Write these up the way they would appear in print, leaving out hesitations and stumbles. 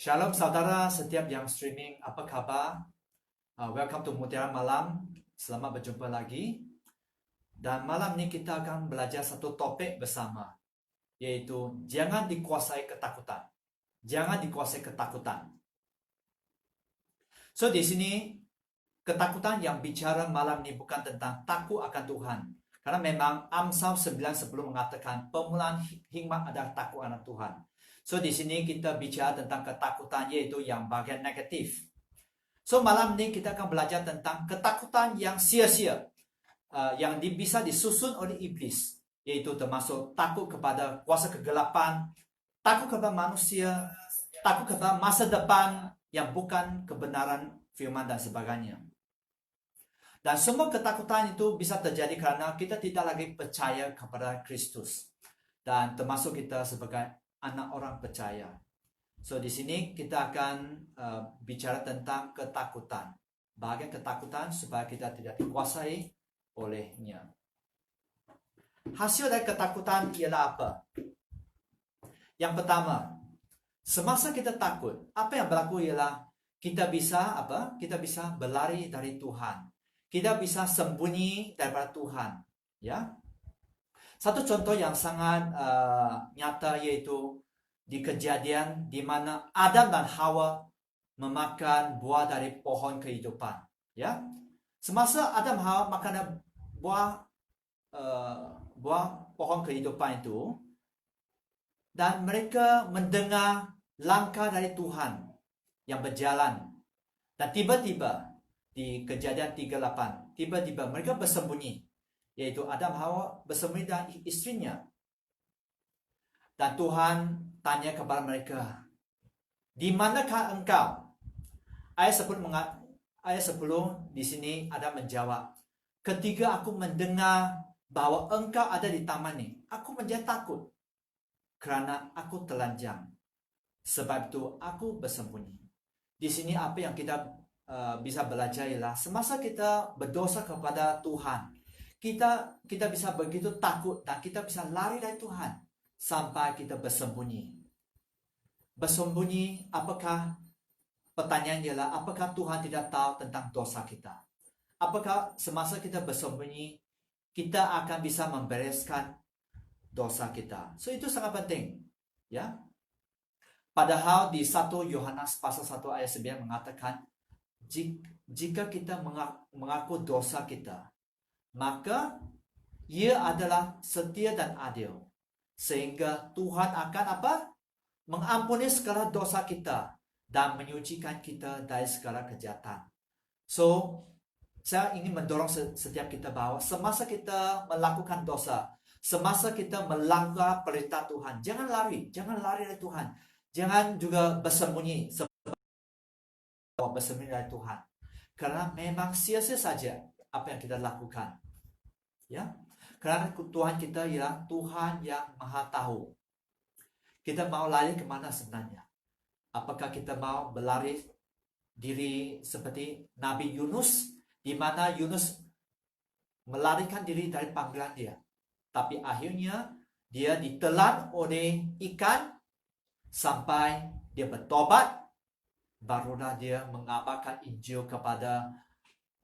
Shalom saudara setiap yang streaming, apa kabar? Welcome to Mutiara Malam, selamat berjumpa lagi. Dan malam ini kita akan belajar satu topik bersama, yaitu jangan dikuasai ketakutan. Jangan dikuasai ketakutan. So di sini ketakutan yang bicara malam ini bukan tentang takut akan Tuhan. Karena memang Amsal 9:10 mengatakan permulaan hikmat adalah takut akan Tuhan. So di sini kita bicara tentang ketakutan yaitu yang bagian negatif. So malam ini kita akan belajar tentang ketakutan yang sia-sia, yang bisa disusun oleh iblis, yaitu termasuk takut kepada kuasa kegelapan, takut kepada manusia, takut kepada masa depan yang bukan kebenaran firman dan sebagainya. Dan semua ketakutan itu bisa terjadi karena kita tidak lagi percaya kepada Kristus, dan termasuk kita sebagai anak orang percaya. So di sini kita akan bicara tentang ketakutan, bagian ketakutan supaya kita tidak dikuasai olehnya. Hasil dari ketakutan ialah apa? Yang pertama, semasa kita takut, apa yang berlaku ialah kita bisa apa? Kita bisa berlari dari Tuhan. Kita bisa sembunyi daripada Tuhan, ya. Satu contoh yang sangat nyata yaitu di Kejadian di mana Adam dan Hawa memakan buah dari pohon kehidupan, ya. Semasa Adam dan Hawa makan buah pohon kehidupan itu, dan mereka mendengar langkah dari Tuhan yang berjalan, dan tiba-tiba di Kejadian 3:8 tiba-tiba mereka bersembunyi, yaitu Adam Hawa bersembunyi dengan istrinya. Dan Tuhan tanya kepada mereka, di manakah engkau? Ayat 10 di sini ada menjawab, ketika aku mendengar bahwa engkau ada di taman ini, aku menjadi takut karena aku telanjang. Sebab itu aku bersembunyi. Di sini apa yang kita bisa belajar ialah semasa kita berdosa kepada Tuhan, kita bisa begitu takut dan kita bisa lari dari Tuhan sampai kita bersembunyi. Bersembunyi, apakah pertanyaan ialah apakah Tuhan tidak tahu tentang dosa kita? Apakah semasa kita bersembunyi kita akan bisa membereskan dosa kita? So itu sangat penting, ya. Padahal di 1 Yohanes pasal 1 ayat 9 mengatakan, jika kita mengaku dosa kita, maka Ia adalah setia dan adil, sehingga Tuhan akan apa? Mengampuni segala dosa kita dan menyucikan kita dari segala kejahatan. So, saya ingin mendorong setiap kita bahwa semasa kita melakukan dosa, semasa kita melanggar perintah Tuhan, jangan lari dari Tuhan. Jangan juga bersembunyi dari Tuhan. Karena memang sia-sia saja apa yang kita lakukan. Ya. Karena Tuhan kita ialah Tuhan yang Maha Tahu. Kita mau lari kemana sebenarnya? Apakah kita mau berlari diri seperti Nabi Yunus, di mana Yunus melarikan diri dari panggilan dia, tapi akhirnya dia ditelan oleh ikan sampai dia bertobat, barulah dia mengabarkan Injil kepada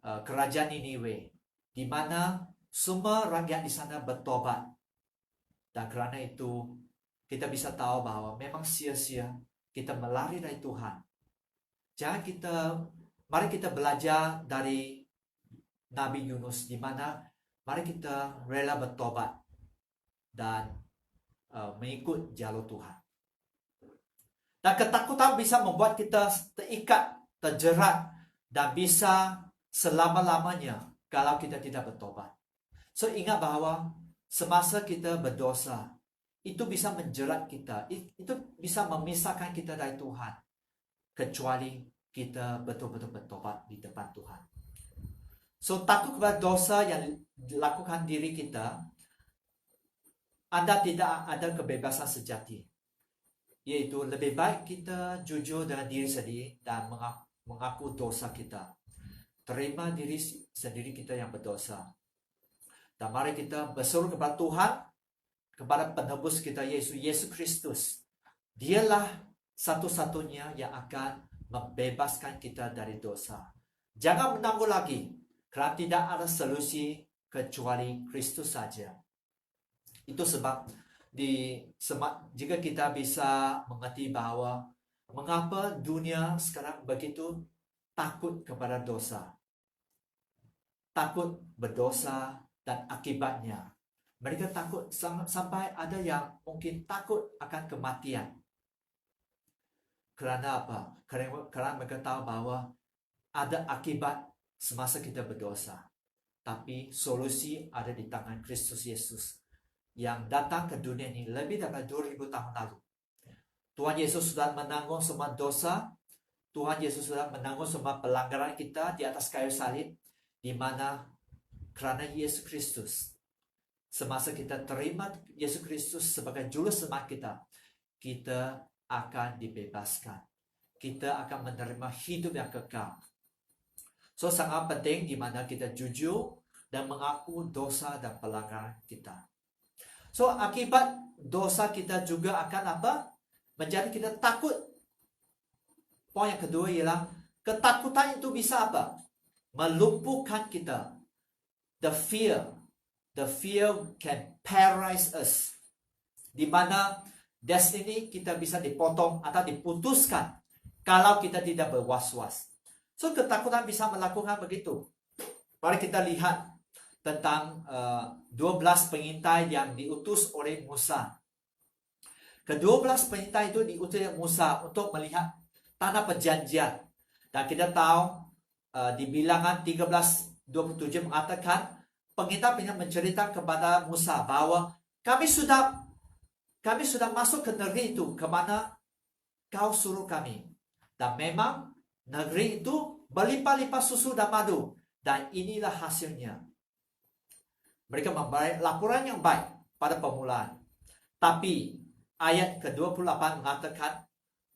kerajaan Niniwe, di mana semua rakyat di sana bertobat. Dan karena itu kita bisa tahu bahwa memang sia-sia kita melari dari Tuhan. Mari kita belajar dari Nabi Yunus, di mana mari kita rela bertobat dan mengikut jalur Tuhan. Dan ketakutan bisa membuat kita terikat, terjerat, dan bisa selama-lamanya kalau kita tidak bertobat. So ingat bahwa semasa kita berdosa, itu bisa menjerat kita, itu bisa memisahkan kita dari Tuhan, kecuali kita betul-betul bertobat di depan Tuhan. So takut kepada dosa yang dilakukan diri kita, Anda tidak ada kebebasan sejati, yaitu lebih baik kita jujur dengan diri sendiri dan mengaku dosa kita, terima diri sendiri kita yang berdosa, dan mari kita berseru kepada Tuhan, kepada penebus kita Yesus Kristus. Dialah satu-satunya yang akan membebaskan kita dari dosa. Jangan menangguh lagi, kerana tidak ada solusi kecuali Kristus saja. Itu sebab jika kita bisa mengerti bahwa mengapa dunia sekarang begitu takut kepada dosa, takut berdosa dan akibatnya. Mereka takut sampai ada yang mungkin takut akan kematian. Kerana apa? Kerana mereka tahu bahwa ada akibat semasa kita berdosa. Tapi solusi ada di tangan Kristus Yesus yang datang ke dunia ini lebih dari 2000 tahun lalu. Tuhan Yesus sudah menanggung semua dosa. Tuhan Yesus sudah menanggung semua pelanggaran kita di atas kayu salib, di mana kerana Yesus Kristus, semasa kita terima Yesus Kristus sebagai juru selamat kita akan dibebaskan. Kita akan menerima hidup yang kekal. So sangat penting di mana kita jujur dan mengaku dosa dan pelanggaran kita. So akibat dosa kita juga akan apa? Menjadi kita takut. Poin yang kedua ialah ketakutan itu bisa apa? Melumpuhkan kita. The fear can paralyze us. Di mana destiny kita bisa dipotong atau diputuskan kalau kita tidak berwas-was. So ketakutan bisa melakukan begitu. Mari kita lihat tentang 12 pengintai yang diutus oleh Musa. Ke-12 pengintai itu diutus oleh Musa untuk melihat tanah perjanjian. Dan kita tahu di Bilangan 13:27 mengatakan pengintai menceritakan kepada Musa bahwa kami sudah masuk ke negeri itu ke mana kau suruh kami. Dan memang negeri itu berlimpah-limpah susu dan madu. Dan inilah hasilnya. Mereka memberi laporan yang baik pada permulaan. Tapi ayat ke-28 mengatakan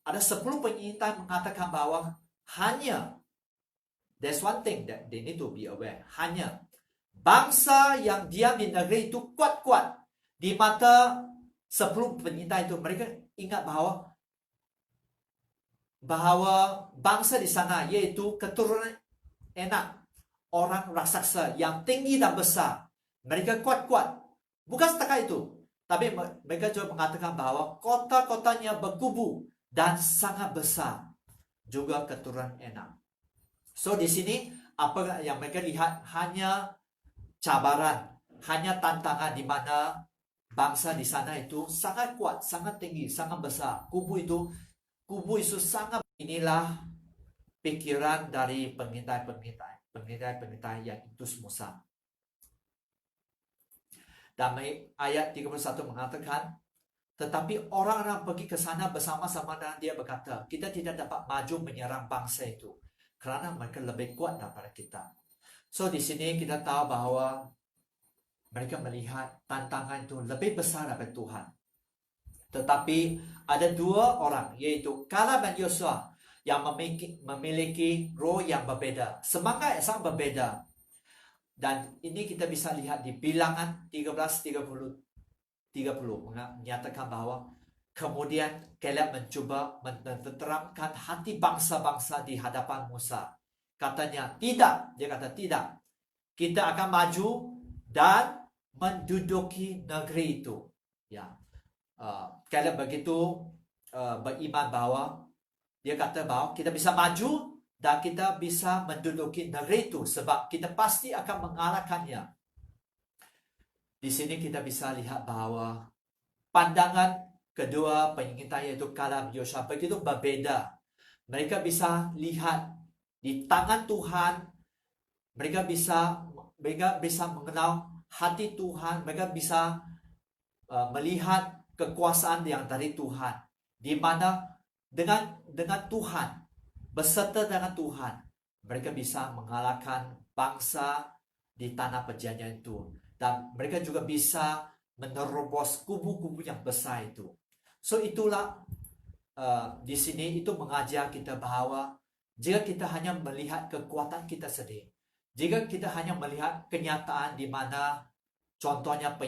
ada 10 pengintai mengatakan bahwa hanya, there's one thing that they need to be aware, hanya bangsa yang diam di negeri itu kuat-kuat. Di mata 10 pengintai itu, mereka ingat bahwa bangsa di sana yaitu keturunan Enak, orang raksasa yang tinggi dan besar. Mereka kuat-kuat. Bukan setakat itu, tapi mereka juga mengatakan bahwa kota-kotanya berkubu dan sangat besar. Juga keturunan Enak. So di sini apa yang mereka lihat hanya cabaran, hanya tantangan di mana bangsa di sana itu sangat kuat, sangat tinggi, sangat besar. Kubu itu sangat. Inilah pikiran dari pengintai yang utus Musa. Dan ayat 31 mengatakan, tetapi orang-orang pergi ke sana bersama-sama dengan dia berkata, kita tidak dapat maju menyerang bangsa itu kerana mereka lebih kuat daripada kita. So di sini kita tahu bahwa mereka melihat tantangan itu lebih besar daripada Tuhan. Tetapi ada 2 orang, yaitu Kaleb dan Yosua, yang memiliki roh yang berbeda, semangat yang sangat berbeda. Dan ini kita bisa lihat di Bilangan 13:30 menyatakan bahwa kemudian Kaleb mencuba menenteramkan hati bangsa-bangsa di hadapan Musa. Katanya, tidak. Dia kata, tidak. Kita akan maju dan menduduki negeri itu. Ya, Kaleb begitu beriman bahwa dia kata bahwa kita bisa maju dan kita bisa menduduki negeri itu sebab kita pasti akan mengalahkannya. Di sini kita bisa lihat bahwa pandangan kedua pengintai yaitu Kaleb Yosua begitu berbeda. Mereka bisa lihat di tangan Tuhan, mereka bisa mengenal hati Tuhan, mereka bisa melihat kekuasaan yang dari Tuhan, di mana dengan Tuhan, beserta dengan Tuhan, mereka bisa mengalahkan bangsa di tanah perjanjian itu. Dan mereka juga bisa menerobos kubu-kubu yang besar itu. So itulah di sini itu mengajar kita bahwa jika kita hanya melihat kekuatan kita sendiri, jika kita hanya melihat kenyataan di mana contohnya 10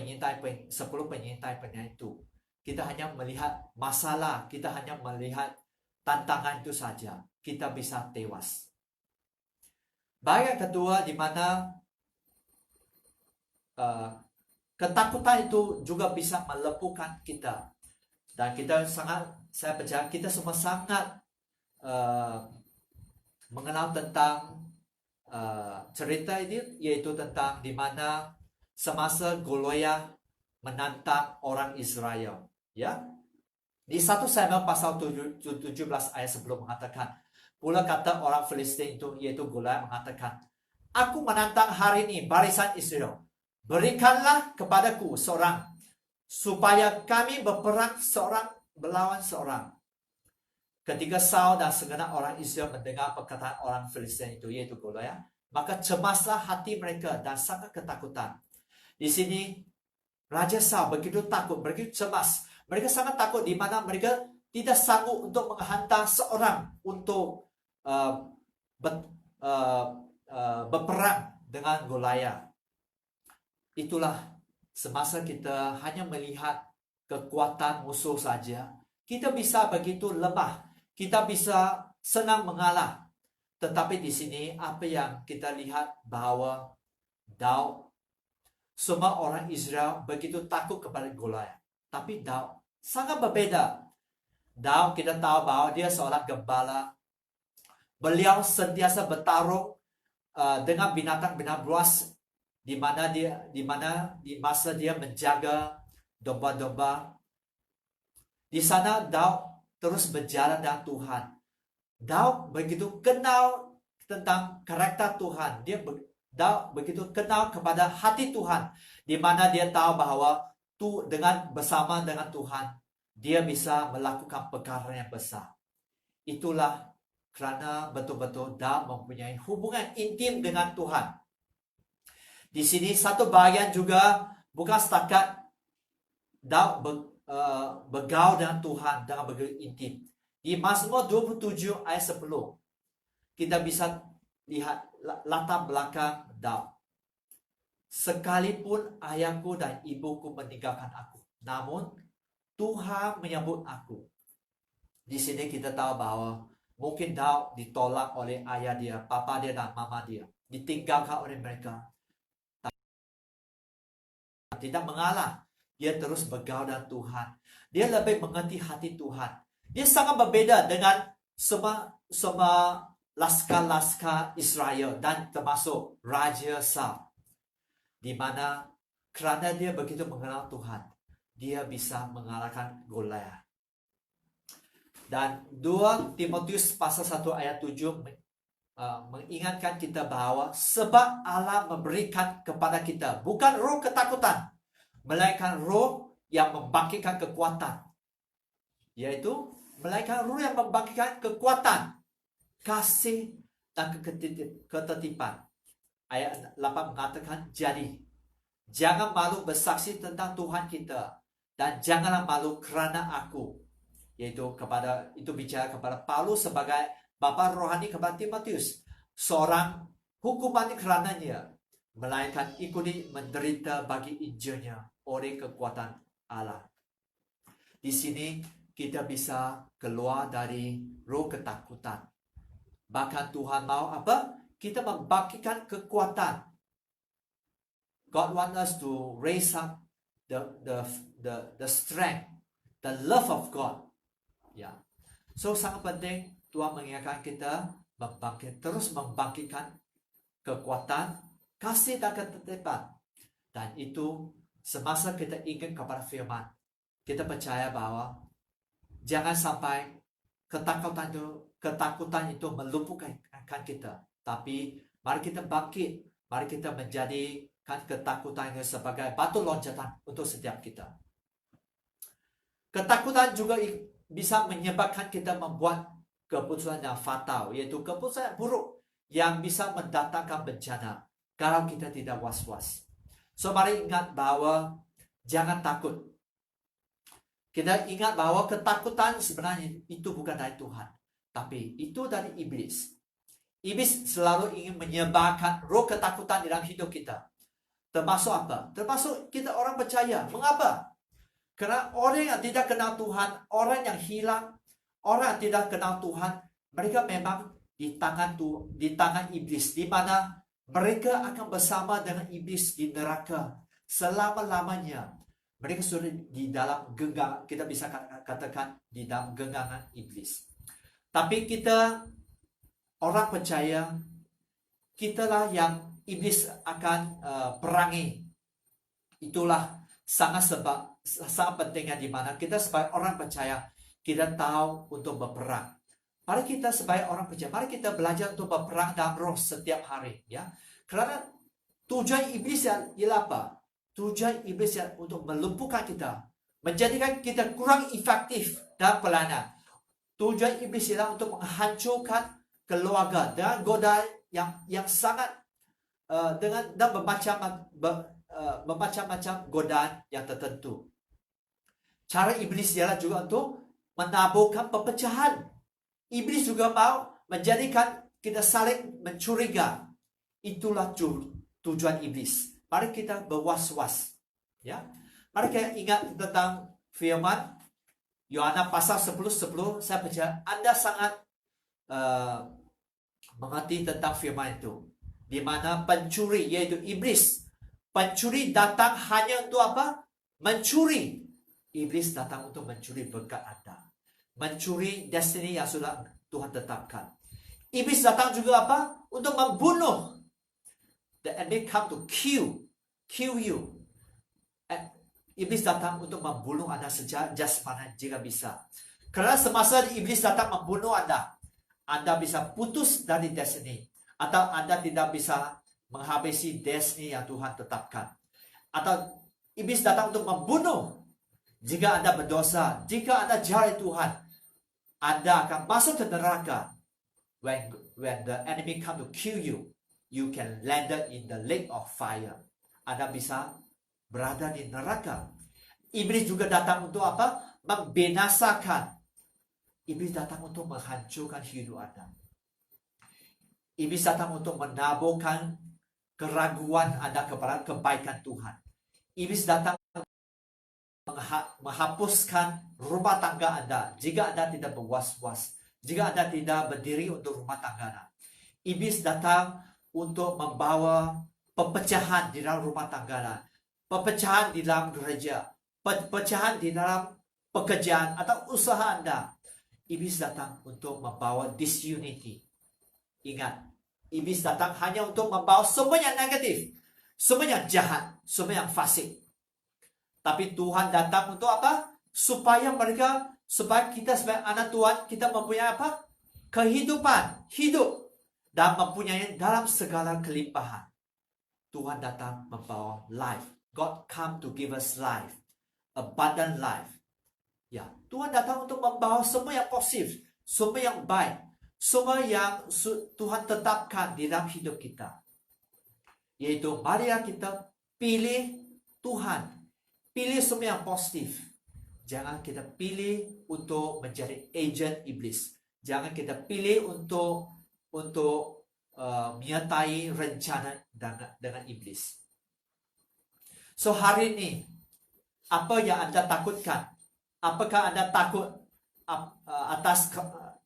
pengintai itu, kita hanya melihat masalah, kita hanya melihat tantangan itu saja, kita bisa tewas. Bagian kedua di mana ketakutan itu juga bisa melepuhkan kita. Dan saya percaya kita semua sangat mengenal tentang cerita ini, yaitu tentang di mana semasa Goliat menantang orang Israel. Ya, di 1 Samuel pasal 17 ayat sebelum mengatakan, pula kata orang Filistin itu, yaitu Goliat, mengatakan, aku menantang hari ini barisan Israel. Berikanlah kepadaku seorang, supaya kami berperang seorang melawan seorang. Ketika Saul dan segenap orang Israel mendengar perkataan orang Filistin itu, yaitu Goliat, maka cemaslah hati mereka dan sangat ketakutan. Di sini Raja Saul begitu takut, begitu cemas. Mereka sangat takut di mana mereka tidak sanggup untuk menghantar seorang untuk berperang dengan Goliat. Itulah semasa kita hanya melihat kekuatan musuh saja, kita bisa begitu lemah, kita bisa senang mengalah. Tetapi di sini apa yang kita lihat bahwa Daud, semua orang Israel begitu takut kepada Goliat. Tapi Daud sangat berbeda. Daud kita tahu bahwa dia seorang gembala. Beliau sentiasa bertarung dengan binatang-binatang buas di masa dia menjaga domba-domba. Di sana Daud terus berjalan dengan Tuhan. Daud begitu kenal tentang karakter Tuhan. Daud begitu kenal kepada hati Tuhan, di mana dia tahu bahwa bersama dengan Tuhan, dia bisa melakukan perkara yang besar. Itulah kerana betul-betul Daud mempunyai hubungan intim dengan Tuhan. Di sini satu bahagian juga bukan setakat Daud bergaul dengan Tuhan dengan begitu intim. Di Mazmur 27 ayat 10 kita bisa lihat latar belakang Daud. Sekalipun ayahku dan ibuku meninggalkan aku, namun Tuhan menyambut aku. Di sini kita tahu bahwa mungkin Daud ditolak oleh ayah dia, papa dia dan mama dia, ditinggalkan oleh mereka. Tidak mengalah, dia terus bergaul dengan Tuhan. Dia lebih mengerti hati Tuhan. Dia sangat berbeda dengan semua laskar-laskar Israel dan termasuk Raja Saul, di mana kerana dia begitu mengenal Tuhan, dia bisa mengalahkan Goliat. Dan 2 Timotius pasal 1 ayat 7 mengingatkan kita bahwa sebab Allah memberikan kepada kita bukan roh ketakutan, melainkan roh yang membangkitkan kekuatan, yaitu melainkan roh yang membangkitkan kekuatan, kasih dan ketertiban. Ayat 8 mengatakan, jadi jangan malu bersaksi tentang Tuhan kita, dan janganlah malu kerana aku, yaitu bicara kepada Paulus sebagai bapa rohani kepada Timotius, seorang hukuman kerananya, melainkan ikuti menderita bagi Injilnya oleh kekuatan Allah. Di sini kita bisa keluar dari roh ketakutan. Bahkan Tuhan mau apa? Kita membangkitkan kekuatan. God wants us to raise up the strength, the love of God. Ya, so sangat penting Tuhan mengingatkan kita terus membangkitkan kekuatan, kasih dan ketertiban. Dan itu semasa kita ingat kepada firman, kita percaya bahwa jangan sampai ketakutan itu melumpuhkan kita. Tapi mari kita bangkit, mari kita menjadikan ketakutan itu sebagai batu loncatan untuk setiap kita. Ketakutan juga bisa menyebabkan kita membuat keputusan yang fatal, yaitu keputusan yang buruk yang bisa mendatangkan bencana kalau kita tidak was-was. So mari ingat bahwa jangan takut. Kita ingat bahwa ketakutan sebenarnya itu bukan dari Tuhan, tapi itu dari iblis. Iblis selalu ingin menyebarkan roh ketakutan dalam hidup kita. Termasuk apa? Termasuk kita orang percaya. Mengapa? Kerana orang yang tidak kenal Tuhan, orang yang hilang, orang yang tidak kenal Tuhan, mereka memang di tangan iblis, di mana mereka akan bersama dengan iblis di neraka selama-lamanya. Mereka sudah di dalam genggaman, kita bisa katakan di dalam genggaman iblis. Tapi kita orang percaya, kitalah yang iblis akan perangi. Itulah sangat pentingnya di mana kita sebagai orang percaya, kita tahu untuk berperang. Mari kita sebagai orang percaya, mari kita belajar untuk berperang dalam roh setiap hari, ya. Kerana tujuan iblis ialah apa? Tujuan iblis untuk melumpuhkan kita, menjadikan kita kurang efektif dalam pelayanan. Tujuan iblis ialah untuk menghancurkan keluarga dengan godaan yang sangat dan bermacam-macam godaan yang tertentu. Cara iblis ialah juga untuk menaburkan perpecahan. Iblis juga mau menjadikan kita saling mencuriga. Itulah tujuan iblis. Mari kita berwas-was, ya. Mari kita ingat tentang firman Yohanes pasal 10:10. Saya percaya Anda sangat mengerti tentang firman itu, di mana pencuri, yaitu iblis, pencuri datang hanya untuk apa? Mencuri. Iblis datang untuk mencuri berkat Anda, mencuri destiny yang sudah Tuhan tetapkan. Iblis datang juga apa? Untuk membunuh. The enemy come to kill you. Iblis datang untuk membunuh Anda secara jasmani jika bisa. Kerana semasa iblis datang membunuh Anda bisa putus dari destiny, atau Anda tidak bisa menghabisi destiny yang Tuhan tetapkan. Atau iblis datang untuk membunuh. Jika Anda berdosa, jika Anda jauh Tuhan, Anda akan masuk ke neraka. When the enemy come to kill you, you can land in the lake of fire. Anda bisa berada di neraka. Iblis juga datang untuk apa? Membinasakan. Iblis datang untuk menghancurkan hidup Anda. Iblis datang untuk menaburkan keraguan Anda kepada kebaikan Tuhan. Iblis datang menghapuskan rumah tangga Anda jika Anda tidak berwas-was, jika Anda tidak berdiri untuk rumah tangga Anda. Iblis datang untuk membawa perpecahan di dalam rumah tangga Anda, perpecahan di dalam gereja, perpecahan di dalam pekerjaan atau usaha Anda. Iblis datang untuk membawa disunity. Ingat, iblis datang hanya untuk membawa semua yang negatif, semua yang jahat, semua yang fasik. Tapi Tuhan datang untuk apa? Supaya kita sebagai anak Tuhan, kita mempunyai apa? Kehidupan, hidup, dan mempunyai dalam segala kelimpahan. Tuhan datang membawa life. God come to give us life, abundant life. Ya, Tuhan datang untuk membawa semua yang positif, semua yang baik, semua yang Tuhan tetapkan di dalam hidup kita. Yaitu, marilah kita pilih Tuhan. Pilih semua yang positif. Jangan kita pilih untuk menjadi agent iblis. Jangan kita pilih untuk menyertai rencana dengan iblis. So hari ini, apa yang Anda takutkan? Apakah Anda takut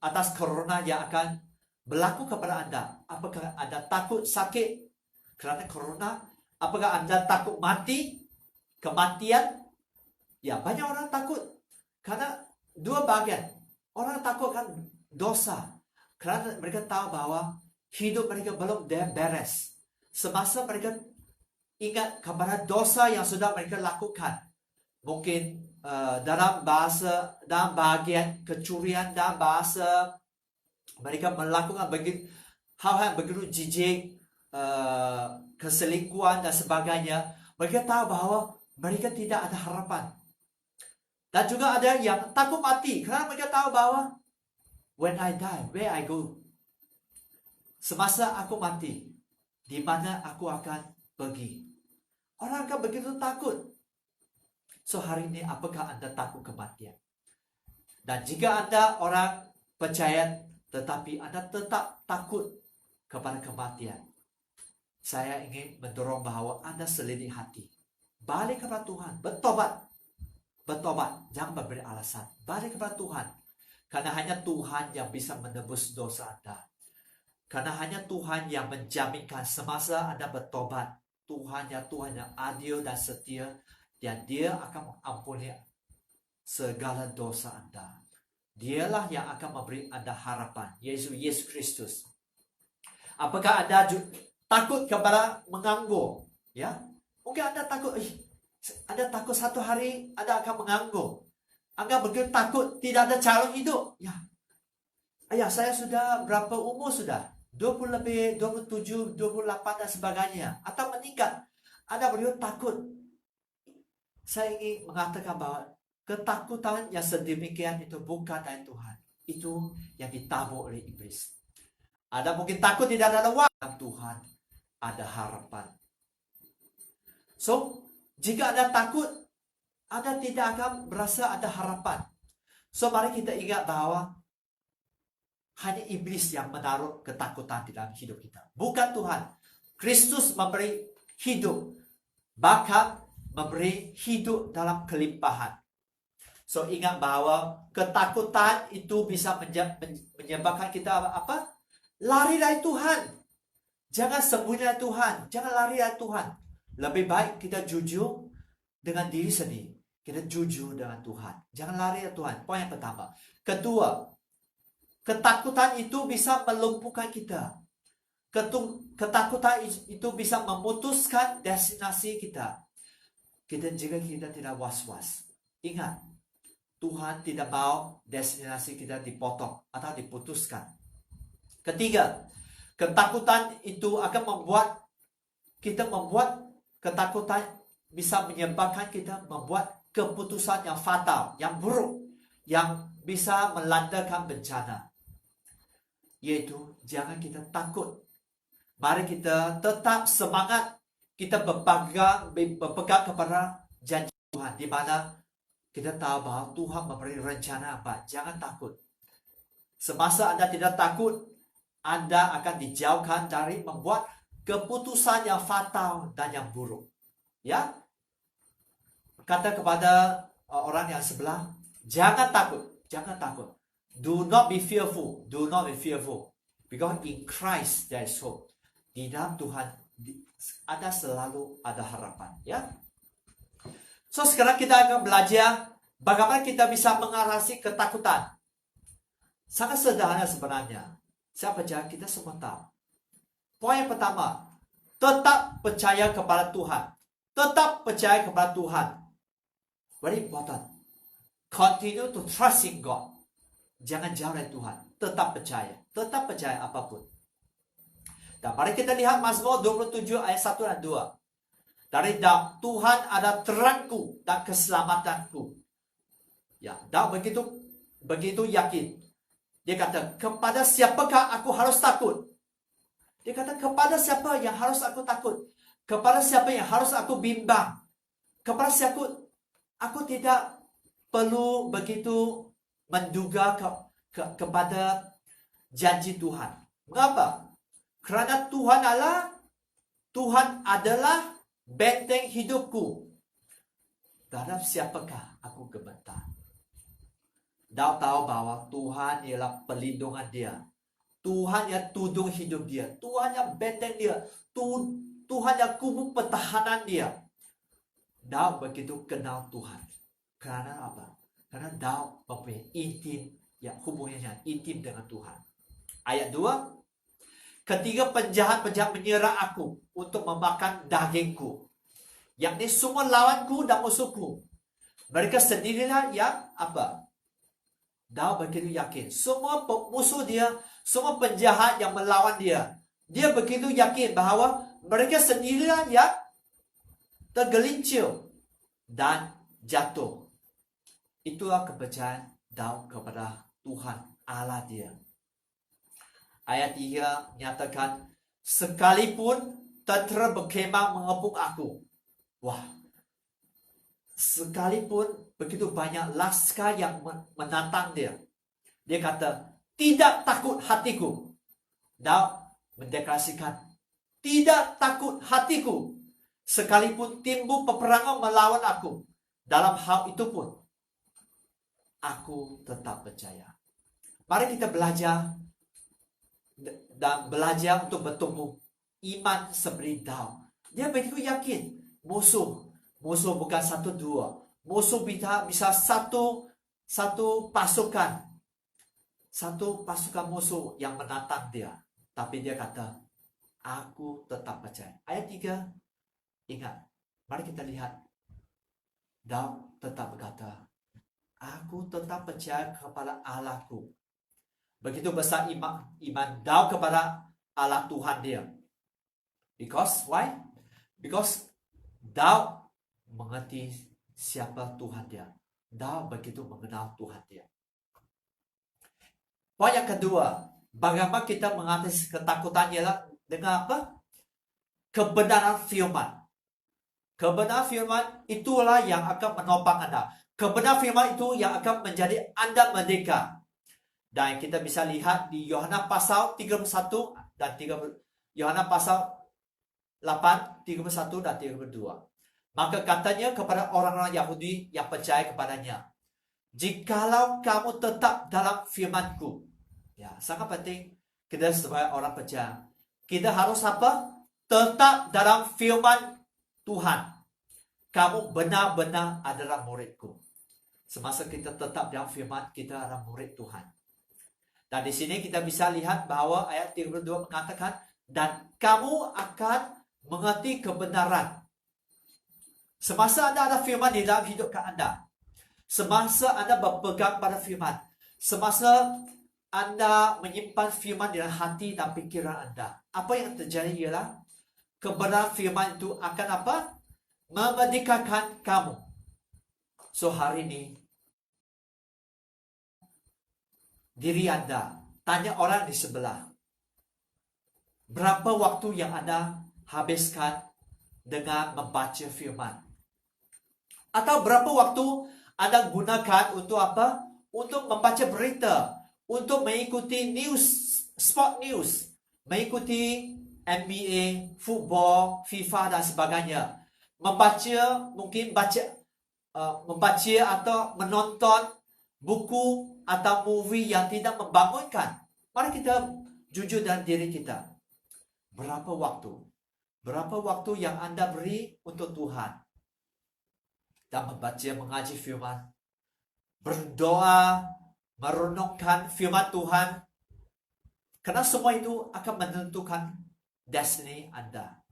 atas corona yang akan berlaku kepada Anda? Apakah Anda takut sakit kerana corona? Apakah Anda takut mati? Kematian? Ya, banyak orang takut. Karena dua bagian. Orang takut kan dosa. Kerana mereka tahu bahwa hidup mereka belum beres. Semasa mereka ingat kepada dosa yang sudah mereka lakukan. Mungkin dalam bahagian kecurian, dalam bahasa mereka melakukan hal-hal yang begitu jijik, keselingkuhan dan sebagainya. Mereka tahu bahwa mereka tidak ada harapan. Dan juga ada yang takut mati. Kerana mereka tahu bahwa when I die, where I go? Semasa aku mati, di mana aku akan pergi? Orang akan begitu takut. So hari ini apakah Anda takut kematian? Dan jika Anda orang percaya tetapi Anda tetap takut kepada kematian, saya ingin mendorong bahwa Anda selidik hati. Balik kepada Tuhan, bertobat. bertobat. Jangan memberi alasan. Balik kepada Tuhan. Karena hanya Tuhan yang bisa menebus dosa Anda. Karena hanya Tuhan yang menjaminkan semasa Anda bertobat, Tuhan yang adil dan setia, dan Dia akan mengampuni segala dosa Anda. Dialah yang akan memberi Anda harapan, Yesus Kristus. Apakah Anda takut kepada menganggur? Ya, mungkin Anda takut. Anda takut satu hari Anda akan menganggur. Anda begitu takut tidak ada calon hidup. Ya, ayah saya sudah berapa umur sudah? 20 lebih, 27, 28 dan sebagainya. Atau meningkat. Anda begitu takut. Saya ingin mengatakan bahwa ketakutan yang sedemikian itu bukan dari Tuhan. Itu yang ditabur oleh iblis. Anda mungkin takut tidak ada waktu. Tuhan ada harapan. So, jika Anda takut, Anda tidak akan merasa ada harapan. So, mari kita ingat bahwa hanya iblis yang menaruh ketakutan di dalam hidup kita. Bukan Tuhan. Kristus memberi hidup. Bahkan memberi hidup dalam kelimpahan. So, ingat bahwa ketakutan itu bisa menyebabkan kita apa? Lari dari Tuhan. Jangan sembunyi dari Tuhan. Jangan lari dari Tuhan. Lebih baik kita jujur dengan diri sendiri. Kita jujur dengan Tuhan. Jangan lari dari Tuhan. Poin yang pertama. Kedua, ketakutan itu bisa melumpuhkan kita. Ketakutan itu bisa memutuskan destinasi kita. Jika kita tidak was-was. Ingat, Tuhan tidak mau destinasi kita dipotong atau diputuskan. Ketiga, ketakutan itu akan membuat ketakutan bisa menyebabkan kita membuat keputusan yang fatal, yang buruk, yang bisa melandakan bencana. Yaitu, jangan kita takut. Mari kita tetap semangat. Kita berpegang kepada janji Tuhan. Di mana kita tahu bahwa Tuhan memberi rencana apa. Jangan takut. Semasa Anda tidak takut, Anda akan dijauhkan dari membuat keputusan yang fatal dan yang buruk. Ya, kata kepada orang yang sebelah, jangan takut, jangan takut. Do not be fearful, do not be fearful. Because in Christ there is hope. Di dalam Tuhan ada selalu ada harapan. Ya. So sekarang kita akan belajar bagaimana kita bisa mengatasi ketakutan. Sangat sederhana sebenarnya. Saya percaya kita semua tahu. Poin yang pertama, tetap percaya kepada Tuhan. Tetap percaya kepada Tuhan. Very important. Continue to trust in God. Jangan jauh dari Tuhan. Tetap percaya. Tetap percaya apapun. Dan mari kita lihat Mazmur 27 ayat 1 dan 2. Dari Daud, Tuhan ada terangku dan keselamatanku. Ya, Daud begitu yakin. Dia kata, kepada siapakah aku harus takut? Dia kata, kepada siapa yang harus aku takut? Kepada siapa yang harus aku bimbang? Kepada siapa aku tidak perlu begitu menduga kepada janji Tuhan. Mengapa? Kerana Tuhan adalah benteng hidupku. Terhadap siapakah aku gemetar? Daud tahu bahwa Tuhan ialah perlindungan dia. Tuhan yang tudung hidup dia. Tuhan yang benteng dia. Tuhan yang kubu pertahanan dia. Daud begitu kenal Tuhan. Kerana apa? Karena Daud mempunyai hubungan yang intim dengan Tuhan. Ayat 2. Ketika penjahat-penjahat menyerang aku untuk memakan dagingku. Yang ini semua lawanku dan musuhku. Mereka sendirilah yang apa? Daud begitu yakin. Semua musuh dia, semua penjahat yang melawan dia. Dia begitu yakin bahawa mereka sendirilah yang tergelincir dan jatuh. Itulah kepercayaan Daud kepada Tuhan Allah dia. Ayat 3 nyatakan, sekalipun tentera berkemah mengepung aku. Wah, sekalipun begitu banyak laskar yang menantang dia. Dia kata, tidak takut hatiku. Daud mendeklarasikan, tidak takut hatiku. Sekalipun timbul peperangan melawan aku. dalam hal itu pun, aku tetap percaya. Mari kita belajar dan belajar untuk bertumbuh iman seperti Daud. Dia begitu yakin musuh bukan satu dua, musuh bisa satu pasukan musuh yang menantang dia. Tapi dia kata, aku tetap percaya. Ayat 3, ingat, mari kita lihat. Daud tetap berkata, aku tetap percaya kepada Allahku. Begitu besar iman Daud kepada Allah Tuhan dia. Because why? Because Daud mengerti siapa Tuhan dia. Daud begitu mengenal Tuhan dia. Poin yang kedua, bagaimana kita mengatasi ketakutan ialah dengan apa? Kebenaran firman. Kebenaran firman itulah yang akan menopang Anda. Kebenaran firman itu yang akan menjadi Anda merdeka. Dan kita bisa lihat di Yohanes pasal 31 dan 30, Yohanes pasal 8, 31 dan 32. Maka katanya kepada orang-orang Yahudi yang percaya kepadanya, jikalau kamu tetap dalam firman-Ku. Ya, sangat penting kita sebagai orang percaya. Kita harus apa? Tetap dalam firman Tuhan. Kamu benar-benar adalah murid-Ku. Semasa kita tetap dalam firman, kita adalah murid Tuhan. Dan di sini kita bisa lihat bahwa ayat 32 mengatakan, dan kamu akan mengerti kebenaran. Semasa Anda ada firman di dalam hidup Anda, semasa Anda berpegang pada firman, semasa Anda menyimpan firman di dalam hati dan pikiran Anda, apa yang terjadi ialah kebenaran firman itu akan apa? Memerdekakan kamu. So hari ini, diri Anda, tanya orang di sebelah, berapa waktu yang Anda habiskan dengan membaca firman? Atau berapa waktu Anda gunakan untuk apa? Untuk membaca berita, untuk mengikuti news, sport news, mengikuti NBA, football, FIFA dan sebagainya. Membaca atau menonton buku atau movie yang tidak membangunkan. Mari kita jujur dalam diri kita. Berapa waktu yang Anda beri untuk Tuhan? Dan membaca, mengaji firman, berdoa, merenungkan firman Tuhan. Karena semua itu akan menentukan destiny Anda.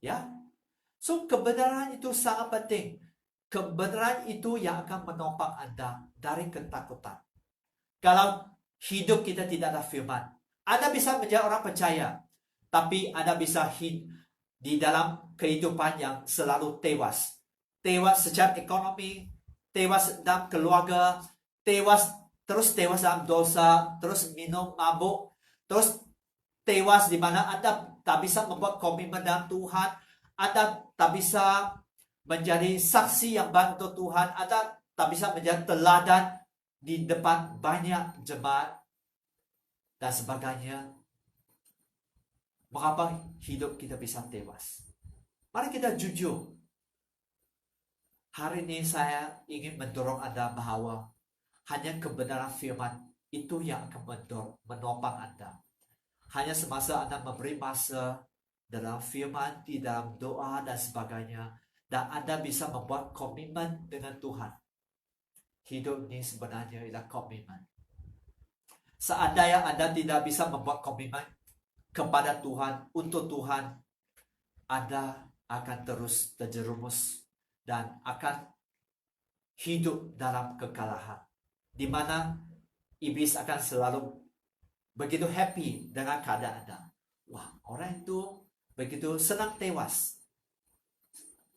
Ya. So kebenaran itu sangat penting. Kebenaran itu yang akan menopang Anda dari ketakutan. Kalau hidup kita tidak ada firman, Anda bisa menjadi orang percaya, tapi Anda bisa hidup di dalam kehidupan yang selalu tewas. Tewas secara ekonomi, tewas dalam keluarga, terus tewas dalam dosa, terus minum mabuk, terus tewas di mana Anda tak bisa membuat komitmen dengan Tuhan, Anda tak bisa menjadi saksi yang baik untuk Tuhan, Anda tak bisa menjadi teladan di depan banyak jemaat dan sebagainya. Mengapa hidup kita bisa tewas? Mari kita jujur. Hari ini saya ingin mendorong Anda bahwa hanya kebenaran firman itu yang akan menopang Anda. Hanya semasa Anda memberi masa dalam firman, di dalam doa dan sebagainya, dan Anda bisa membuat komitmen dengan Tuhan. Hidup ini sebenarnya adalah komitmen. Seandainya Anda tidak bisa membuat komitmen kepada Tuhan, untuk Tuhan, Anda akan terus terjerumus dan akan hidup dalam kekalahan, di mana iblis akan selalu begitu happy dengan keadaan Anda. Wah, orang itu begitu senang tewas,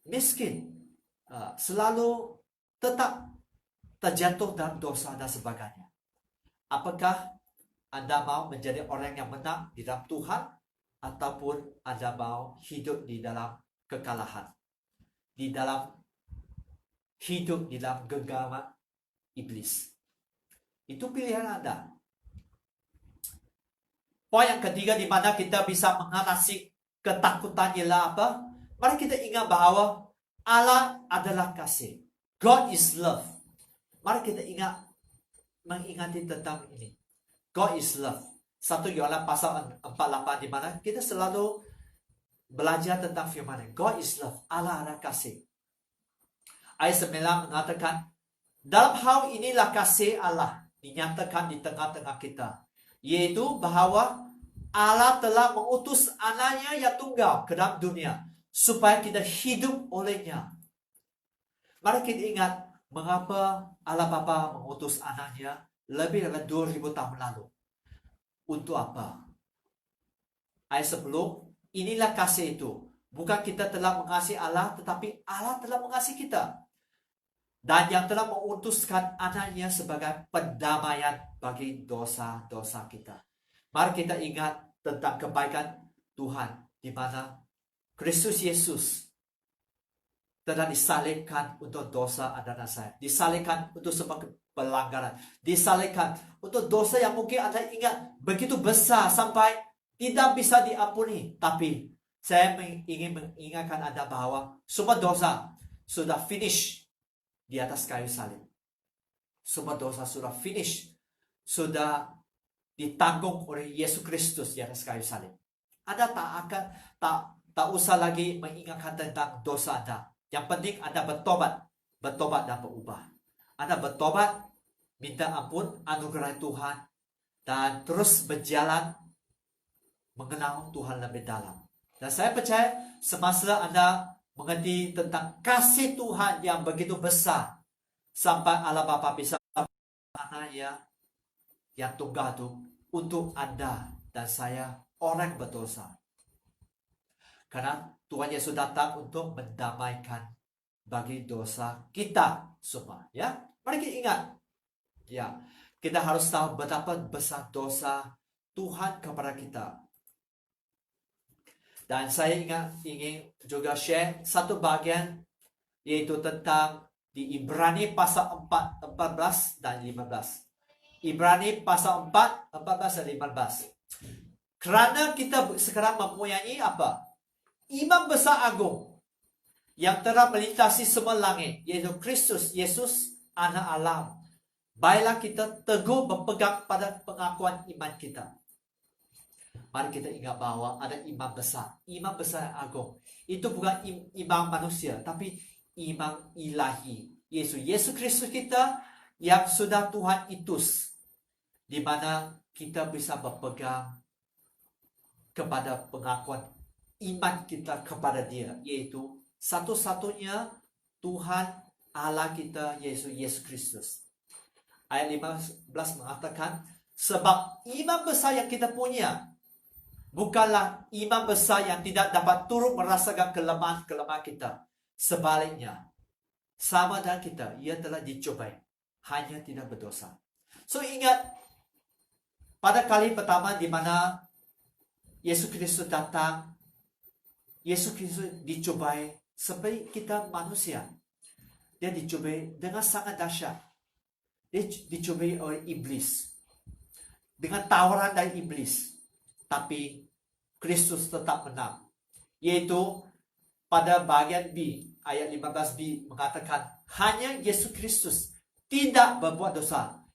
miskin, selalu tetap terjatuh dalam dosa dan sebagainya. Apakah Anda mau menjadi orang yang menang di dalam Tuhan, ataupun Anda mau hidup di dalam kekalahan, di dalam hidup di dalam genggaman iblis? Itu pilihan Anda. Poin yang ketiga di mana kita bisa mengatasi ketakutan ialah apa? Mari kita ingat bahwa Allah adalah kasih. God is love. Mari kita mengingati tentang ini. God is love. 1 Yohanes pasal 4:8, di mana kita selalu belajar tentang firman. God is love. Allah adalah kasih. Ayat 9 mengatakan, dalam hal inilah kasih Allah dinyatakan di tengah-tengah kita, yaitu bahwa Allah telah mengutus anaknya yang tunggal ke dalam dunia supaya kita hidup olehnya. Mari kita ingat mengapa Allah Bapa mengutus anaknya lebih dari 2000 tahun lalu. Untuk apa? Ayat 10, inilah kasih itu. Bukan kita telah mengasihi Allah, tetapi Allah telah mengasihi kita. Dan yang telah mengutuskan anaknya sebagai pendamaian bagi dosa-dosa kita. Mari kita ingat tentang kebaikan Tuhan, di mana Kristus Yesus telah disalibkan untuk dosa Anda dan saya. Disalibkan untuk semua pelanggaran. Disalibkan untuk dosa yang mungkin Anda ingat begitu besar sampai tidak bisa diampuni. Tapi saya ingin mengingatkan Anda bahwa semua dosa sudah finish di atas kayu salib. Semua dosa sudah finish, sudah ditanggung oleh Yesus Kristus di atas kayu salib. Anda tak usah lagi mengingatkan tentang dosa Anda. Yang penting Anda bertobat dan berubah. Anda bertobat, minta ampun, anugerah Tuhan, dan terus berjalan mengenal Tuhan lebih dalam. Dan saya percaya semasa Anda mengerti tentang kasih Tuhan yang begitu besar, sampai Allah Bapa bisa anaknya yang tunggal itu untuk Anda dan saya orang berdosa. Karena Tuhan Yesus datang untuk mendamaikan bagi dosa kita semua. Ya, mari kita ingat. Ya, kita harus tahu betapa besar dosa Tuhan kepada kita. Dan saya ingin juga share satu bagian, yaitu tentang di Ibrani pasal 4, 14 dan 15. Ibrani pasal 4, 14 dan 15. Kerana kita sekarang mempunyai apa? Imam besar agung yang telah melintasi semua langit, yaitu Kristus Yesus, anak Allah. Baiklah kita teguh berpegang pada pengakuan iman kita. Mari kita ingat bahwa ada imam besar yang agung. Itu bukan imam manusia, tapi imam ilahi. Yesus Kristus kita yang sudah Tuhan utus, di mana kita bisa berpegang kepada pengakuan iman kita kepada Dia, yaitu satu-satunya Tuhan Allah kita, Yesus Kristus. Ayat 15 mengatakan, sebab imam besar yang kita punya bukanlah imam besar yang tidak dapat turut merasakan kelemahan kita. Sebaliknya, sama dengan kita, ia telah dicobai, hanya tidak berdosa. So ingat, pada kali pertama di mana Yesus Kristus datang, Yesus Kristus dicobai seperti kita manusia. Dia dicobai dengan sangat dahsyat. Dia dicobai oleh iblis, dengan tawaran dari iblis. Tapi Kristus tetap menang. Yaitu pada bagian B, ayat 15b mengatakan, hanya Yesus Kristus tidak berbuat dosa.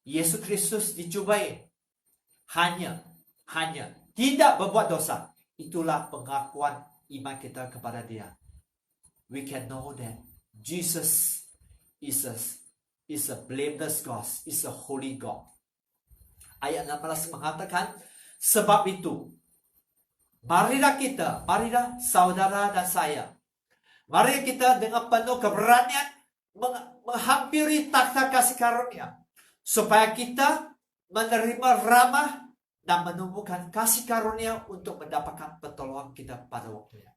Yesus Kristus dicobai, hanya tidak berbuat dosa. Itulah pengakuan iman kita kepada Dia. We can know that Jesus is a blameless God, is a holy God. Ayat 16 mengatakan, sebab itu, marilah saudara dan saya, mari kita dengan penuh keberanian menghampiri takhta kasih karunia, supaya kita menerima ramah dan menumbuhkan kasih karunia untuk mendapatkan pertolongan kita pada waktunya.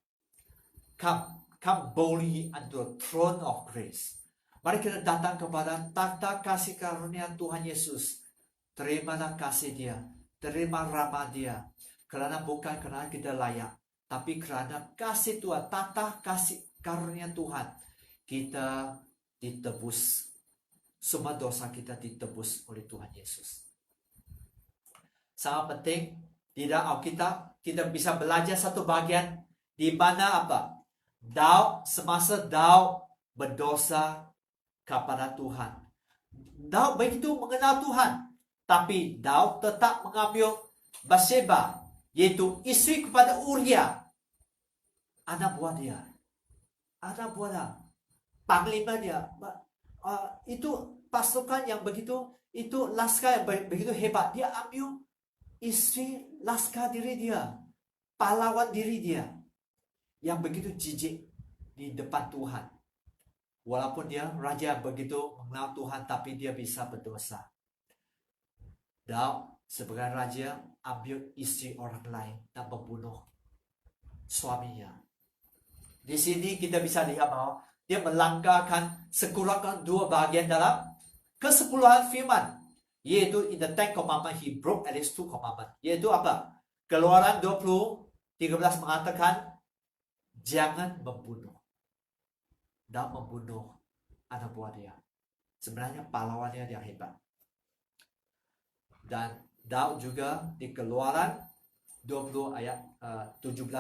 Come boldly unto the throne of grace. Mari kita datang kepada takhta kasih karunia Tuhan Yesus. Terimalah kasih Dia, terima ramah Dia. Bukan kerana kita layak, tapi kerana kasih Tuhan, takhta kasih karunia Tuhan, kita ditebus. Semua dosa kita ditebus oleh Tuhan Yesus. Sangat penting di dalam Alkitab kita bisa belajar satu bagian di mana apa? Semasa Daud berdosa kepada Tuhan. Daud begitu mengenal Tuhan, tapi Daud tetap mengambil Bathsheba, yaitu isteri kepada Uria, anak buah dia, panglima dia. Itu pasukan yang begitu, itu laskar yang begitu hebat. Dia ambil isteri laskar diri dia, pahlawan diri dia, yang begitu jijik di depan Tuhan. Walaupun dia raja begitu mengenal Tuhan, tapi dia bisa berdosa. Daud sebagai raja ambil istri orang lain dan membunuh suaminya. Di sini kita bisa lihat bahwa dia melanggarkan sekurang-kurangnya 2 bahagian dalam kesepuluhan firman, yaitu in the 10 commandment he broke at least 2 commandment. Yaitu apa? Keluaran 20:13 mengatakan jangan membunuh. Dan membunuh anak buah dia. Sebenarnya pahlawannya dia hebat. Dan Daud juga di Keluaran 20 ayat 17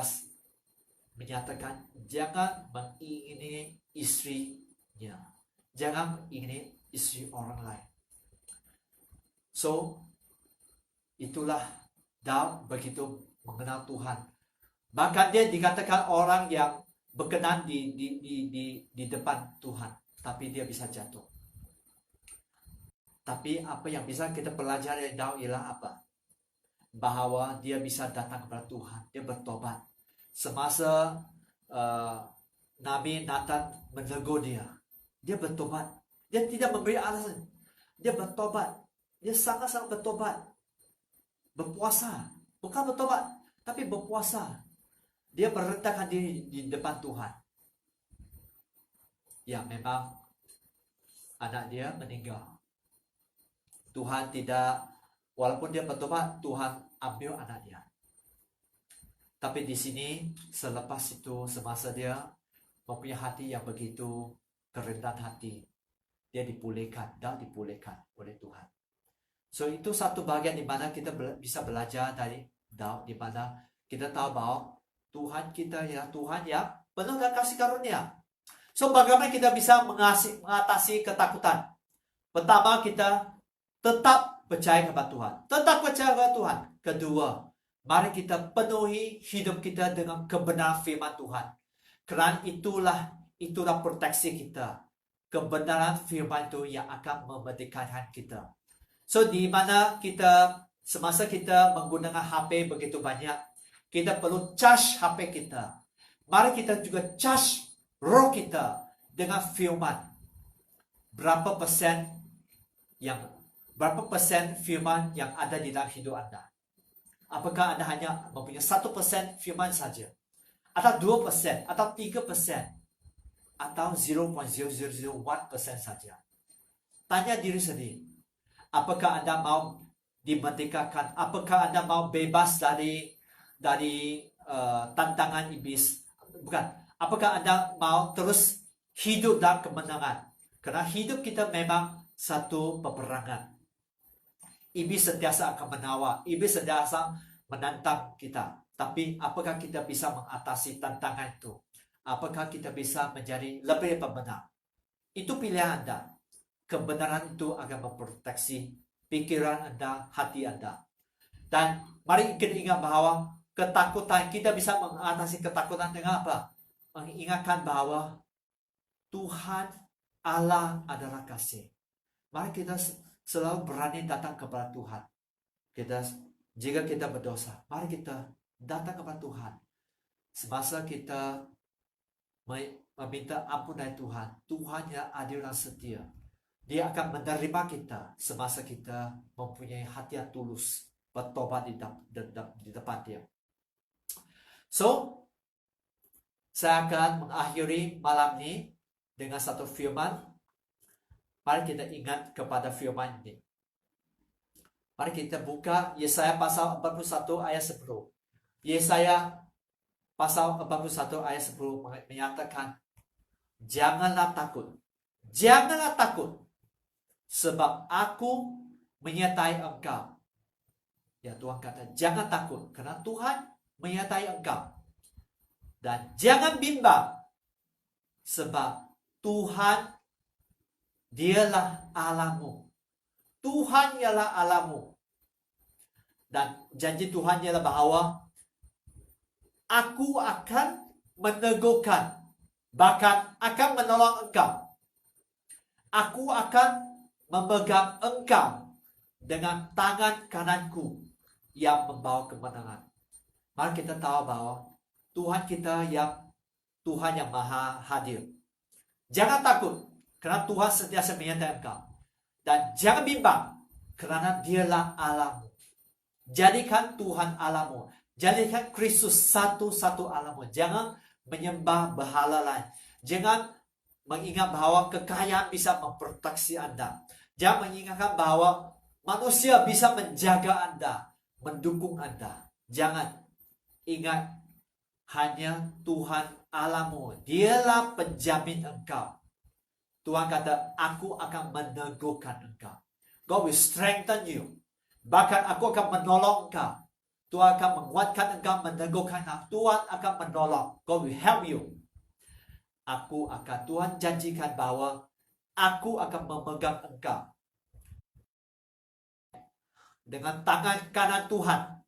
menyatakan jangan mengingini istrinya, jangan mengingini istri orang lain. So itulah Daud begitu mengenal Tuhan. Bahkan dia dikatakan orang yang berkenan di depan Tuhan, tapi dia bisa jatuh. Tapi apa yang bisa kita pelajari dari Daud ialah apa? Bahwa dia bisa datang kepada Tuhan, dia bertobat. Semasa Nabi Nathan menegur dia bertobat. Dia tidak memberi alasan, dia bertobat. Dia sangat-sangat bertobat, berpuasa, bukan bertobat, tapi berpuasa. Dia merendahkan diri di depan Tuhan. Ya, memang anak dia meninggal. Tuhan tidak, walaupun dia bertobat, Tuhan ambil anak dia. Tapi di sini selepas itu, semasa dia mempunyai hati yang begitu kerendahan hati, dia dipulihkan oleh Tuhan. So itu satu bagian di mana kita bisa belajar dari Daud, di mana kita tahu bahwa Tuhan kita ya Tuhan yang penuh dengan kasih karunia. So bagaimana kita bisa mengatasi ketakutan? Pertama, kita tetap percaya kepada Tuhan. Tetap percaya kepada Tuhan. Kedua, mari kita penuhi hidup kita dengan kebenaran firman Tuhan. Kerana itulah proteksi kita. Kebenaran firman itu yang akan memerdekakan kita. So di mana semasa kita menggunakan HP begitu banyak, kita perlu charge HP kita. Mari kita juga charge roh kita dengan firman. Berapa persen firman yang ada di dalam hidup Anda? Apakah Anda hanya mempunyai 1% firman saja? Atau 2%? Atau 3%? Atau 0.0001% saja? Tanya diri sendiri. Apakah Anda mau dimerdekakan? Apakah Anda mau bebas dari tantangan iblis? Bukan. Apakah Anda mau terus hidup dalam kemenangan? Karena hidup kita memang satu peperangan. Iblis sentiasa akan menawar. Iblis sentiasa menantang kita. Tapi apakah kita bisa mengatasi tantangan itu? Apakah kita bisa menjadi lebih pemenang? Itu pilihan Anda. Kebenaran itu akan memproteksi pikiran Anda, hati Anda. Dan mari kita ingat bahwa ketakutan, kita bisa mengatasi ketakutan dengan apa? Mengingatkan bahwa Tuhan Allah adalah kasih. Mari kita selalu berani datang kepada Tuhan. Jika kita berdosa, mari kita datang kepada Tuhan. Semasa kita meminta ampun dari Tuhan, Tuhan yang adil dan setia, Dia akan menerima kita semasa kita mempunyai hati yang tulus, bertobat di depan Dia. So, saya akan mengakhiri malam ini dengan satu firman. Mari kita ingat kepada firman ini. Mari kita buka Yesaya pasal 41 ayat 10. Yesaya pasal 41 ayat 10 menyatakan, janganlah takut. Janganlah takut. Sebab aku menyertai engkau. Ya, Tuhan kata, jangan takut. Karena Tuhan menyertai engkau. Dan jangan bimbang. Sebab Tuhan dialah Allahmu. Tuhan ialah Allahmu. Dan janji Tuhan ialah bahwa aku akan meneguhkan, bahkan akan menolong engkau. Aku akan memegang engkau dengan tangan kananku yang membawa kemenangan. Mari kita tahu bahwa Tuhan kita Tuhan yang maha hadir. Jangan takut, karena Tuhan sentiasa menyertai engkau. Dan jangan bimbang, karena dialah Allahmu. Jadikan Tuhan Allahmu. Jadikan Kristus satu-satu Allahmu. Jangan menyembah berhala lain. Jangan mengingat bahwa kekayaan bisa memproteksi Anda. Jangan mengingatkan bahwa manusia bisa menjaga Anda, mendukung Anda. Jangan. Ingat, hanya Tuhan Allahmu. Dialah penjamin engkau. Tuhan kata, aku akan meneguhkan engkau. God will strengthen you. Bahkan aku akan menolong engkau. Tuhan akan menguatkan engkau, meneguhkan engkau. Tuhan akan menolong. God will help you. Tuhan janjikan bahwa aku akan memegang engkau dengan tangan kanan Tuhan.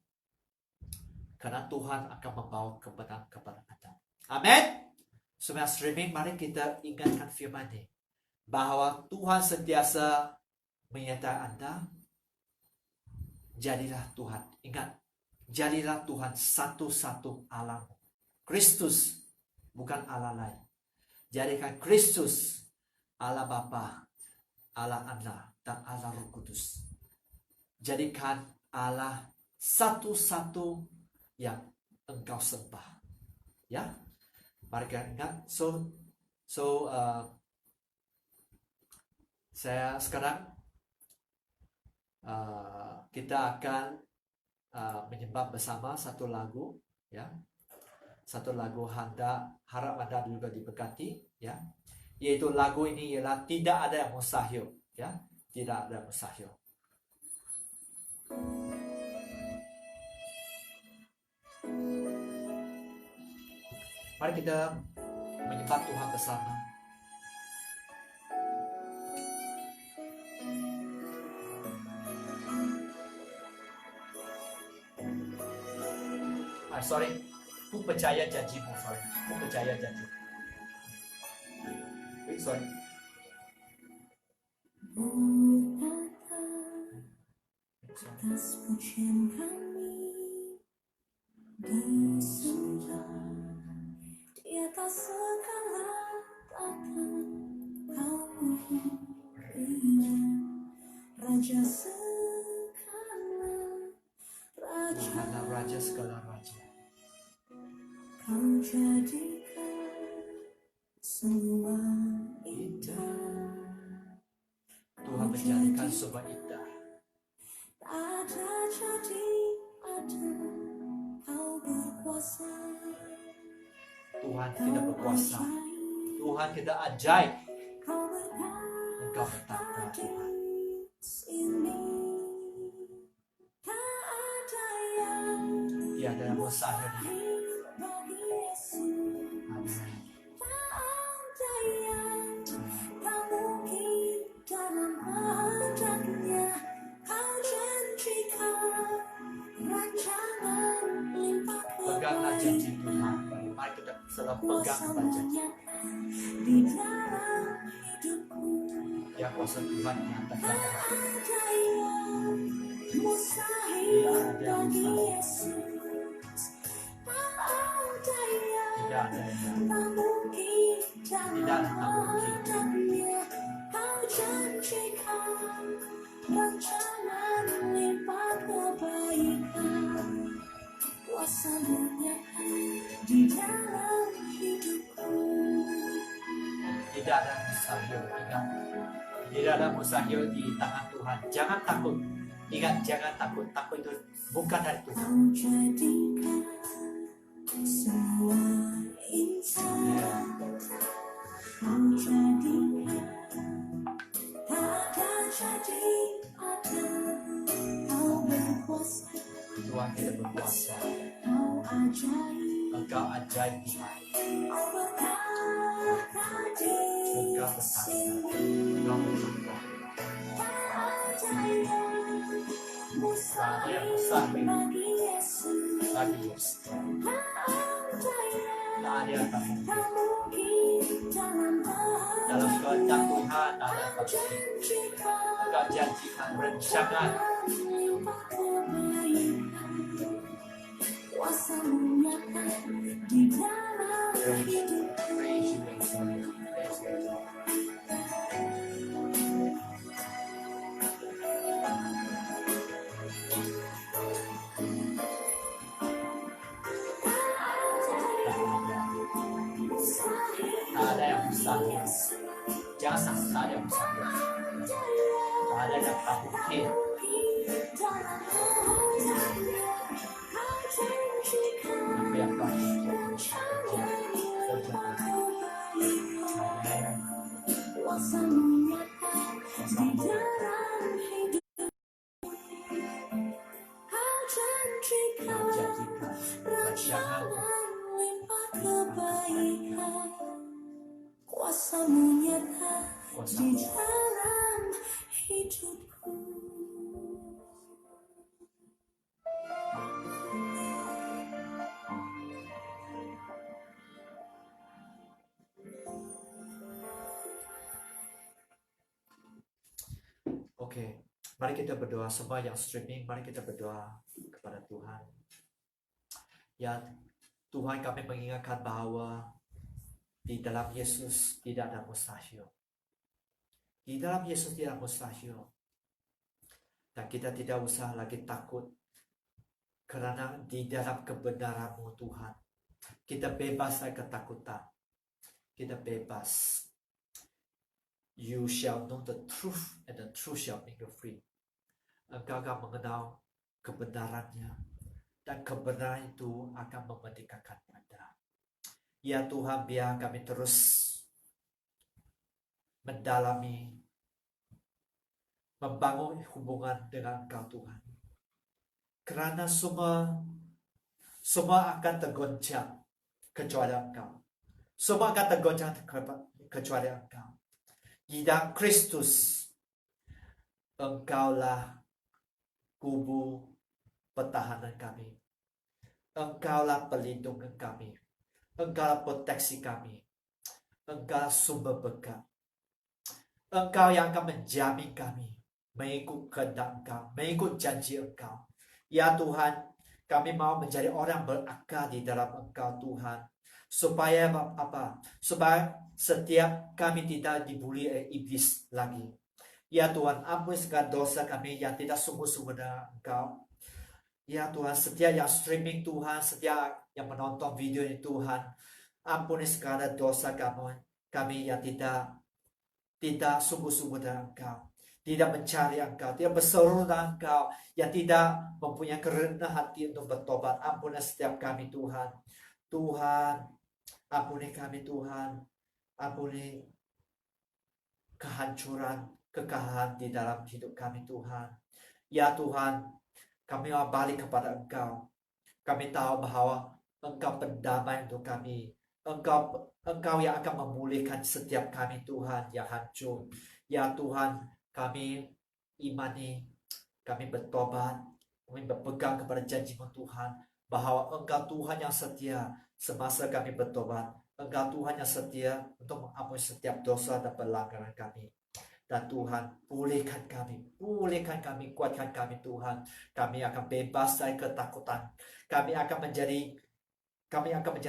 Karena Tuhan akan membawa kemenangan kepada Anda. Amin. Semua streaming, mari kita ingatkan firman ini. Bahwa Tuhan sentiasa menyertai Anda. Jadilah Tuhan. Ingat. Jadilah Tuhan satu-satu Allahmu. Kristus, bukan Allah lain. Jadikan Kristus Allah Bapa, Allah Anak, dan Allah Roh Kudus. Jadikan Allah satu-satu yang engkau sembah. Ya, mari kita ingat. Saya sekarang kita akan menyembah bersama satu lagu, ya, satu lagu harap Anda juga diberkati, ya, yaitu lagu ini ialah tidak ada yang mustahil, ya, tidak ada yang mustahil. Mari kita menyembah Tuhan bersama. Sorry, ku percaya janjimu. Ku percaya janjimu. Sorry. Atas pujian kami bersembah di atas segala tata kau punya Raja segala raja. Kau jadikan semua indah. Tuhan menjadikan semua indah. Ada jadi ada, kau berkuasa. Tuhan tidak berkuasa. Tuhan tidak ajaib. Engkau bertata Tuhan. Tiada yang mustahil. Peganglah janji Tuhan. Mari kita selalu pegang janji. Ya, kuasa Tuhan yang atas tidak ada yang mungkin. Kau janjikan rancangan lipat kebaikan, kuasa menyertai di dalam hidupku. Tidak ada mustahil. Ingat, tidak ada mustahil di tangan Tuhan. Jangan takut. Ingat, jangan takut. Takut itu bukan dari Tuhan. Kau jadikan semua insan. Kau jadikan tak ada jadi ada. Kau berkuasa. Tuhan tidak berkuasa. Kau ajaib. Engkau ajaib Tuhan. Kau berkati. surga bertanya, Engkau berfirman, tak ada yang mustahil bagi Yesus. Tak ada yang tak mungkin. Dalam kehendak Tuhan tak ada yang tak mungkin. Engkau janjikan rencangan. Praise you, praise you. Tak ada yang mustahil. Jangan tak ada yang mustahil. Tak ada yang tak mungkin. Apa yang kau Kuasa-Mu nyata di dalam hidupku. Oke, mari kita berdoa semua yang streaming, mari kita berdoa kepada Tuhan. Ya Tuhan, kami mengingatkan bahwa di dalam Yesus tidak ada mustahil. Di dalam Yesus tidak mustahil. Dan kita tidak usah lagi takut. Karena di dalam kebenaran-Mu Tuhan, kita bebas dari ketakutan. Kita bebas. You shall know the truth, and the truth shall make you free. Engkau akan mengenal kebenarannya, dan kebenaran itu akan memerdekakan Anda. Ya Tuhan, biar kami terus mendalami, membangun hubungan dengan Engkau Tuhan. Karena semua akan tergoncang kecuali Engkau. Semua akan tergoncang kecuali Engkau. Di dalam Kristus, Engkaulah kubu pertahanan kami. Engkaulah pelindungan kami. Engkaulah proteksi kami. Engkau sumber berkat. Engkau yang akan menjamin kami mengikut kehendak Engkau, mengikut janji Engkau. Ya Tuhan, kami mau menjadi orang berakal di dalam Engkau Tuhan. Supaya apa? Supaya setiap kami tidak dibuli oleh iblis lagi. Ya Tuhan, ampuni segala dosa kami yang tidak sungguh-sungguh dengan Engkau. Ya Tuhan, setiap yang streaming Tuhan, setiap yang menonton video ini Tuhan, ampuni segala dosa kami yang tidak sungguh-sungguh dengan Engkau, tidak mencari Engkau, tidak berseru dengan Engkau, yang tidak mempunyai kerendahan hati untuk bertobat. Ampuni setiap kami Tuhan. Tuhan, ampuni kami Tuhan. Ampuni kehancuran, kekalahan di dalam hidup kami Tuhan. Ya Tuhan, kami mau balik kepada Engkau. Kami tahu bahwa Engkau pendamai untuk kami. Engkau yang akan memulihkan setiap kami Tuhan yang hancur. Ya Tuhan, kami imani, kami bertobat, kami berpegang kepada janji-Mu Tuhan, bahwa Engkau Tuhan yang setia semasa kami bertobat. Engkau Tuhan yang setia untuk mengampuni setiap dosa dan pelanggaran kami. Dan Tuhan, pulihkan kami, kuatkan kami Tuhan. Kami akan bebas dari ketakutan. Kami akan menjadi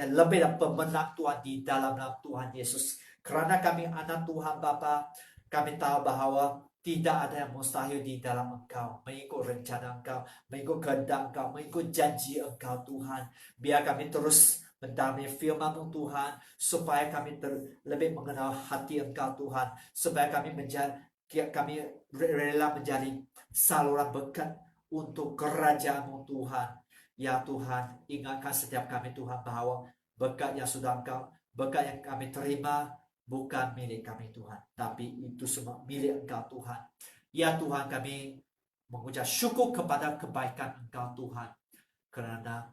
lebih dan pemenang Tuhan di dalam nama Tuhan Yesus. Karena kami anak Tuhan Bapa, kami tahu bahwa tidak ada yang mustahil di dalam Engkau. Mengikut rencana Engkau, mengikut kehendak Engkau, mengikut janji Engkau Tuhan. Biar kami terus mendalami firman-Mu Tuhan, supaya kami lebih mengenal hati Engkau Tuhan, supaya kami rela menjadi saluran berkat untuk kerajaan-Mu Tuhan. Ya Tuhan, ingatkan setiap kami Tuhan bahwa berkat yang sudah Engkau, berkat yang kami terima bukan milik kami Tuhan, tapi itu semua milik Engkau Tuhan. Ya Tuhan, kami mengucap syukur kepada kebaikan Engkau Tuhan, karena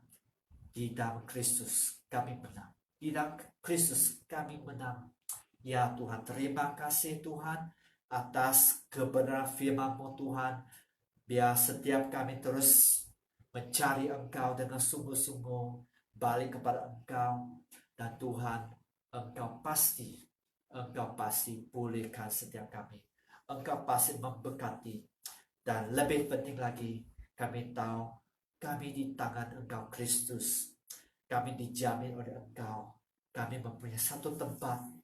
di dalam Kristus kami menang. Di dalam Kristus kami menang. Ya Tuhan, terima kasih Tuhan atas kebenaran firman-Mu Tuhan. Biar setiap kami terus mencari Engkau dengan sungguh-sungguh, balik kepada Engkau. Dan Tuhan, Engkau pasti pulihkan setiap kami. Engkau pasti memberkati. Dan lebih penting lagi, kami tahu kami di tangan Engkau Kristus. Kami dijamin oleh Engkau. Kami mempunyai satu tempat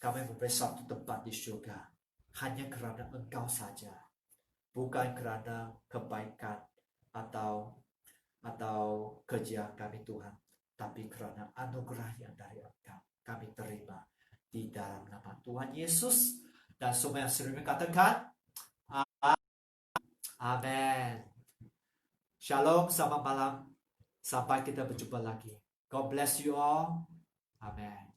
kami mempunyai satu tempat di surga. Hanya karena Engkau saja. Bukan karena kebaikan atau kerja kami Tuhan, tapi karena anugerah yang dari Engkau kami terima di dalam nama Tuhan Yesus. Dan semua yang sering katakan amin. Shalom, selamat malam. Sampai kita berjumpa lagi. God bless you all. Amen.